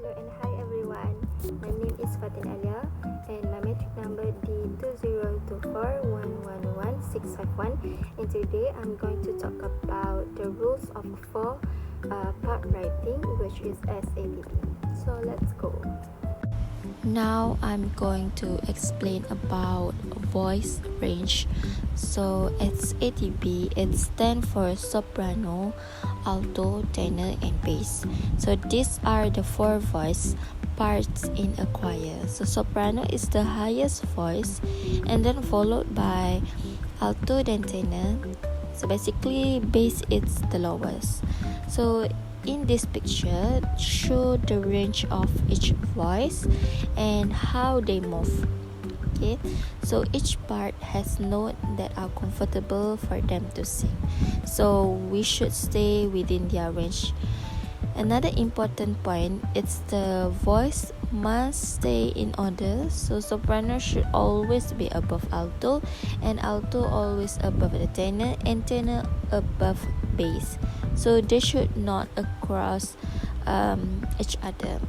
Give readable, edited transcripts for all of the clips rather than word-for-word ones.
Hello and hi everyone. My name is Fatin Alia and my metric number D2024111651. And today I'm going to talk about the rules of part writing, which is SATB. So let's go. Now I'm going to explain about voice range. So SATB, it stands for soprano, alto, tenor, and bass. So these are the four voice parts in a choir. So soprano is the highest voice, and then followed by alto, then tenor. So basically bass is the lowest. So in this picture, show the range of each voice and how they move. Okay, so each part has notes that are comfortable for them to sing, so we should stay within their range. Another important point is the voice must stay in order. So soprano should always be above alto, and alto always above the tenor, and tenor above bass. So they should not cross each other.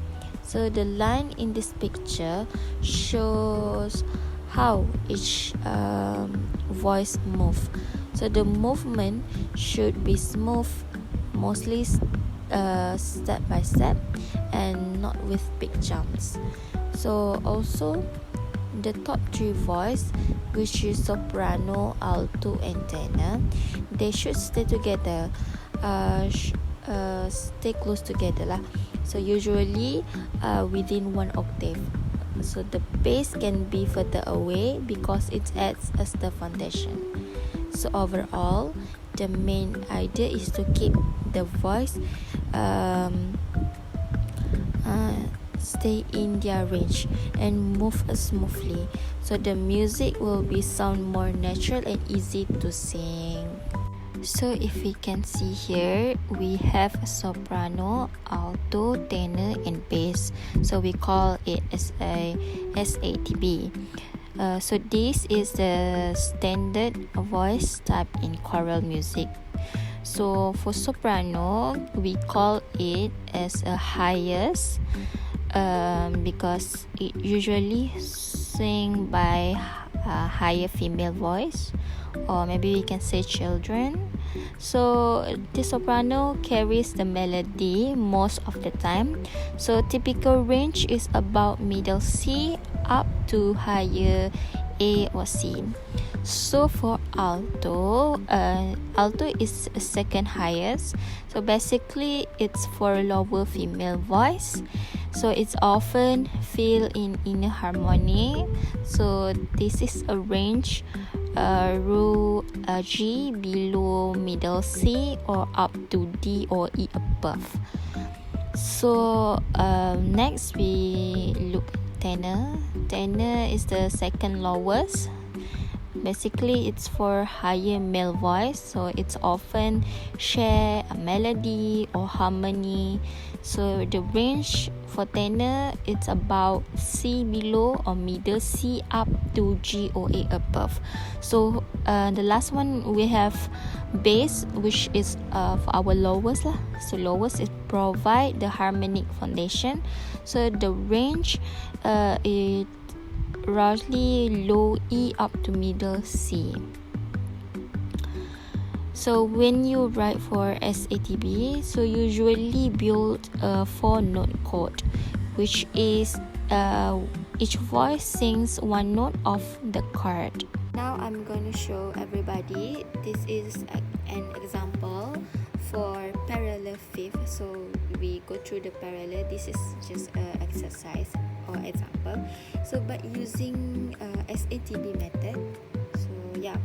So the line in this picture shows how each voice move. So the movement should be smooth, mostly step by step, and not with big jumps. So also the top three voice, which is soprano, alto, and tenor, they should stay together, stay close together lah. So usually within one octave. So the bass can be further away because it acts as the foundation. So overall, the main idea is to keep the voice stay in their range and move smoothly, so the music will be sound more natural and easy to sing. So if we can see here, we have soprano, alto, tenor, and bass. So we call it as a SATB. So this is the standard voice type in choral music. So for soprano, we call it as a highest because it usually sing by a higher female voice, or maybe we can say children. So the soprano carries the melody most of the time. So typical range is about middle C up to higher A or C. So for alto, alto is second highest. So basically it's for lower female voice. So it's often feel in inner harmony. So this is a range rule G below middle C or up to D or E above. So next we look tenor. Tenor is the second lowest. Basically it's for higher male voice, so it's often share a melody or harmony. So the range for tenor, it's about C below or middle C up to G or A above. So the last one we have bass, which is for our lowest lah. So lowest is provide the harmonic foundation. So the range it roughly low E up to middle C. So when you write for SATB, so usually build a 4-note chord, which is each voice sings one note of the chord. Now I'm going to show everybody. This is an example for parallel fifth. So we go through the parallel. This is just an exercise or example. So but using SATB method. So yeah,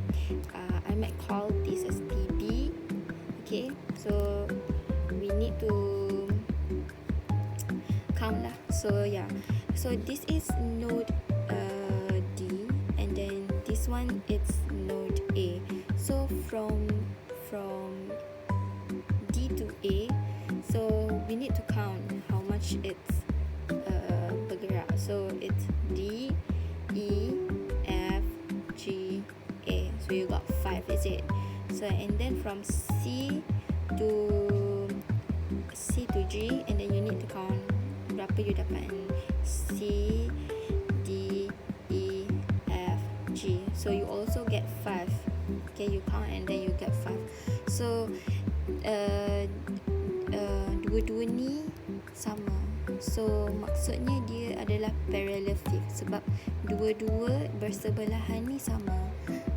I might call this as TB. Okay, so we need to count lah. So yeah, so this is note D, and then this one it's note A. So from D to A, so we need to count how much it's bergerak. So it's D, E, F, G, A. So you got 5, is it? So and then from C to G, and then you need to count berapa berapa you dapat? C, D, E, F, G. So you also get 5. Okay, you count and then you get 5. So dua-dua ni sama. So maksudnya dia adalah parallel fifth sebab dua-dua bersebelahan ni sama.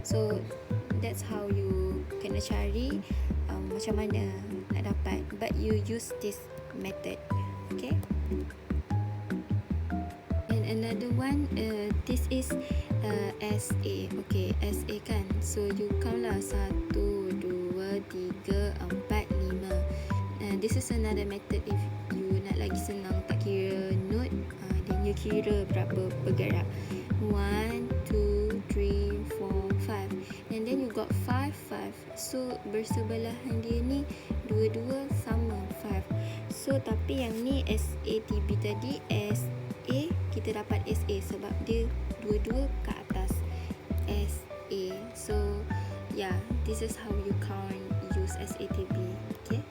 So that's how you kena cari macam mana nak dapat, but you use this method. Okay, and another one, this is SA. Okay, SA kan, so you count lah 1, 2, 3, 4, 5. This is another method. If you nak lagi senang tak kira note, then you kira berapa bergerak. 1, 2, 3, 4, 5, and then you got 5, 5. So bersebelahan dia ni dua-dua sama 5. So tapi yang ni SATB tadi, SA kita dapat SA sebab dia dua-dua ke atas SA. So yeah, this is how you count use SATB. Okay.